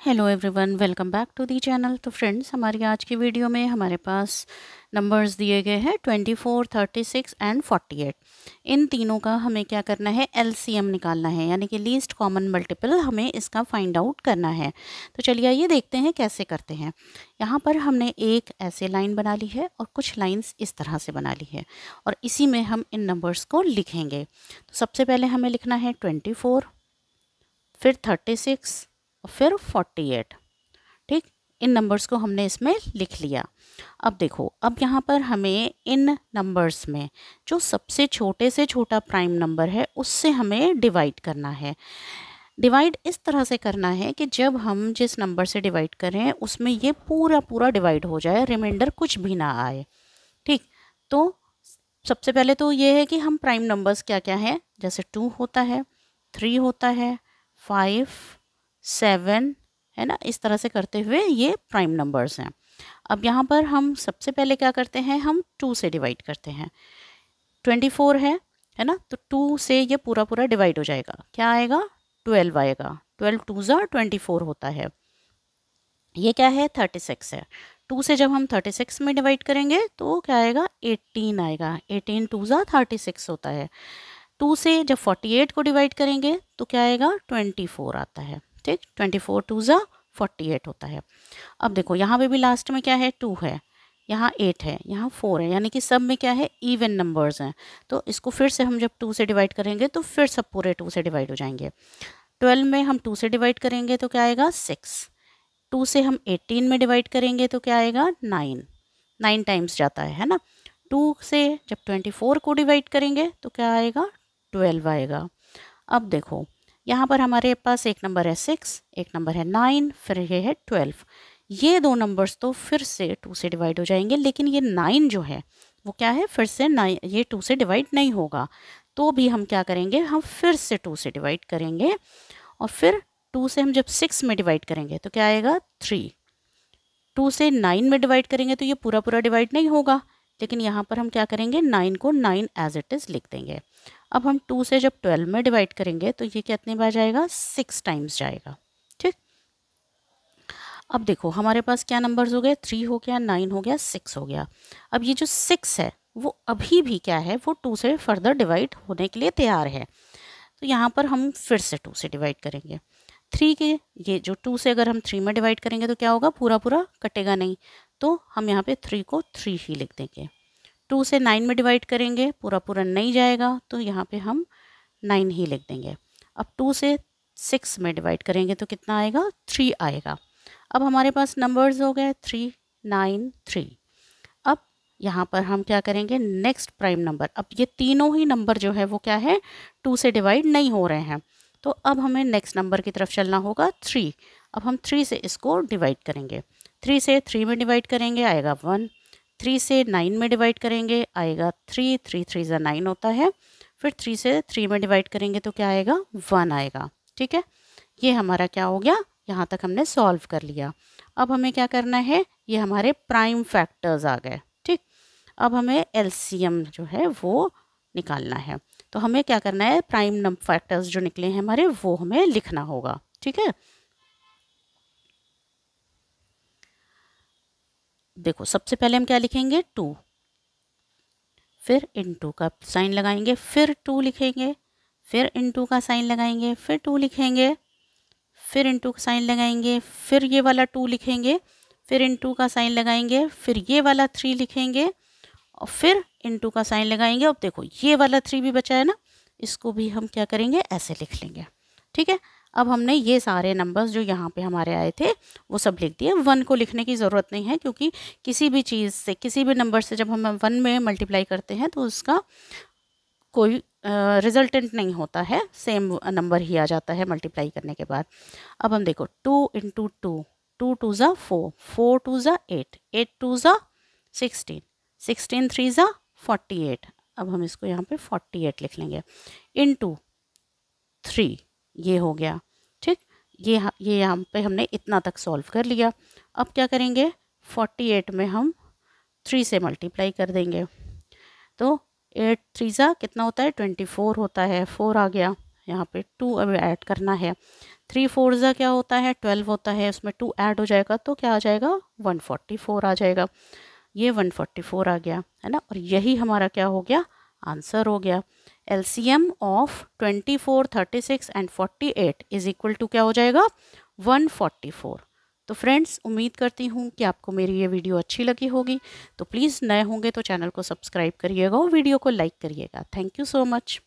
Hello everyone, welcome back to the channel. तो friends, हमारी आज की वीडियो में हमारे पास नंबर्स दिए गए हैं 24, 36 एंड 48। इन तीनों का हमें क्या करना है, एलसीएम निकालना है, यानी कि लीस्ट कॉमन मल्टीपल हमें इसका फाइंड आउट करना है। तो चलिए आइए देखते हैं कैसे करते हैं। यहाँ पर हमने एक ऐसे लाइन बना ली है और कुछ लाइन्स इस तरह से बना ली है और इसी में हम इन नंबर्स को लिखेंगे। तो सबसे पहले हमें लिखना है 24, फिर 36 और फिर 48। ठीक, इन नंबर्स को हमने इसमें लिख लिया। अब देखो, अब यहाँ पर हमें इन नंबर्स में जो सबसे छोटे से छोटा प्राइम नंबर है उससे हमें डिवाइड करना है। डिवाइड इस तरह से करना है कि जब हम जिस नंबर से डिवाइड करें उसमें ये पूरा पूरा डिवाइड हो जाए, रिमाइंडर कुछ भी ना आए। ठीक, तो सबसे पहले तो ये है कि हम प्राइम नंबर्स क्या क्या हैं, जैसे 2 होता है, 3 होता है, 5, 7 है ना। इस तरह से करते हुए ये प्राइम नंबर्स हैं। अब यहाँ पर हम सबसे पहले क्या करते हैं, हम 2 से डिवाइड करते हैं। 24 है ना, तो 2 से ये पूरा पूरा डिवाइड हो जाएगा। क्या आएगा, 12 आएगा। 12 2 ज़ा 24 होता है। ये क्या है, 36 है। 2 से जब हम 36 में डिवाइड करेंगे तो क्या आएगा, 18 आएगा। 18 2 ज़ा 36 होता है। 2 से जब 48 को डिवाइड करेंगे तो क्या आएगा, 24 आता है। ठीक, 24 2 ज़ा 48 होता है। अब देखो यहाँ पे भी लास्ट में क्या है, 2 है, यहाँ 8 है, यहाँ 4 है, यानी कि सब में क्या है, इवन नंबर्स हैं। तो इसको फिर से हम जब 2 से डिवाइड करेंगे तो फिर सब पूरे 2 से डिवाइड हो जाएंगे। 12 में हम 2 से डिवाइड करेंगे तो क्या आएगा, 6। 2 से हम 18 में डिवाइड करेंगे तो क्या आएगा, 9 टाइम्स जाता है ना। 2 से जब 24 को डिवाइड करेंगे तो क्या आएगा, 12 आएगा। अब देखो यहाँ पर हमारे पास एक नंबर है 6, एक नंबर है 9, फिर ये है 12। ये दो नंबर्स तो फिर से 2 से डिवाइड हो जाएंगे, लेकिन ये 9 जो है वो क्या है, फिर से 9, ये 2 से डिवाइड नहीं होगा। तो भी हम क्या करेंगे, हम फिर से 2 से डिवाइड करेंगे और फिर 2 से हम जब 6 में डिवाइड करेंगे तो क्या आएगा, 3। 2 से 9 में डिवाइड करेंगे तो ये पूरा पूरा डिवाइड नहीं होगा, लेकिन यहाँ पर हम क्या करेंगे, 9 को 9 एज इट इज़ लिख देंगे। अब हम 2 से जब 12 में डिवाइड करेंगे तो ये कितनी बार जाएगा, 6 टाइम्स जाएगा। ठीक, अब देखो हमारे पास क्या नंबर्स हो गए, 3 हो गया, 9 हो गया, 6 हो गया। अब ये जो 6 है वो अभी भी क्या है, वो 2 से फर्दर डिवाइड होने के लिए तैयार है। तो यहाँ पर हम फिर से 2 से डिवाइड करेंगे। 3 के ये जो 2 से अगर हम 3 में डिवाइड करेंगे तो क्या होगा, पूरा पूरा कटेगा नहीं, तो हम यहाँ पे 3 को 3 ही लिख देंगे। 2 से 9 में डिवाइड करेंगे, पूरा पूरा नहीं जाएगा, तो यहाँ पे हम 9 ही लिख देंगे। अब 2 से 6 में डिवाइड करेंगे तो कितना आएगा, 3 आएगा। अब हमारे पास नंबर्स हो गए 3, 9, 3। अब यहाँ पर हम क्या करेंगे, नेक्स्ट प्राइम नंबर। अब ये तीनों ही नंबर जो है वो क्या है, 2 से डिवाइड नहीं हो रहे हैं, तो अब हमें नेक्स्ट नंबर की तरफ चलना होगा, 3। अब हम 3 से इसको डिवाइड करेंगे। 3 से 3 में डिवाइड करेंगे, आएगा 1। 3 से 9 में डिवाइड करेंगे, आएगा 3। 3 3 ज़ा 9 होता है। फिर 3 से 3 में डिवाइड करेंगे तो क्या आएगा, 1 आएगा। ठीक है, ये हमारा क्या हो गया, यहाँ तक हमने सॉल्व कर लिया। अब हमें क्या करना है, ये हमारे प्राइम फैक्टर्स आ गए। ठीक, अब हमें एलसीएम जो है वो निकालना है। तो हमें क्या करना है, प्राइम नंबर फैक्टर्स जो निकले हैं हमारे वो हमें लिखना होगा। ठीक है, देखो सबसे पहले हम क्या लिखेंगे, 2, फिर इनटू का साइन लगाएंगे, फिर 2 लिखेंगे, फिर इनटू का साइन लगाएंगे, फिर 2 लिखेंगे, फिर इनटू का साइन लगाएंगे, फिर ये वाला 2 लिखेंगे, फिर इनटू का साइन लगाएंगे, फिर ये वाला 3 लिखेंगे और फिर इनटू का साइन लगाएंगे। अब देखो ये वाला 3 भी बचा है ना, इसको भी हम क्या करेंगे, ऐसे लिख लेंगे। ठीक है, अब हमने ये सारे नंबर्स जो यहाँ पे हमारे आए थे वो सब लिख दिए। 1 को लिखने की ज़रूरत नहीं है, क्योंकि किसी भी चीज़ से, किसी भी नंबर से जब हम 1 में मल्टीप्लाई करते हैं तो उसका कोई रिजल्टेंट नहीं होता है, सेम नंबर ही आ जाता है मल्टीप्लाई करने के बाद। अब हम देखो 2 इंटू 2, 2 2 ज़ा 4, 4 2 ज़ा 8, 8 2 ज़ा 16, 16 3 ज़ा 48। अब हम इसको यहाँ पे 48 लिख लेंगे, इंटू 3, ये हो गया। ठीक, ये यहाँ पे हमने इतना तक सॉल्व कर लिया। अब क्या करेंगे, 48 में हम 3 से मल्टीप्लाई कर देंगे, तो 8 3 ज़ा कितना होता है, 24 होता है, 4 आ गया यहाँ पे 2 अब ऐड करना है। 3 4 ज़ा क्या होता है 12 होता है, उसमें 2 ऐड हो जाएगा तो क्या आ जाएगा 144 आ जाएगा। ये 144 आ गया है ना, और यही हमारा क्या हो गया आंसर हो गया। LCM of 24, 36 and 48 is equal to क्या हो जाएगा 144। तो फ्रेंड्स उम्मीद करती हूँ कि आपको मेरी ये वीडियो अच्छी लगी होगी। तो प्लीज़ नए होंगे तो चैनल को सब्सक्राइब करिएगा और वीडियो को लाइक करिएगा। Thank you so much.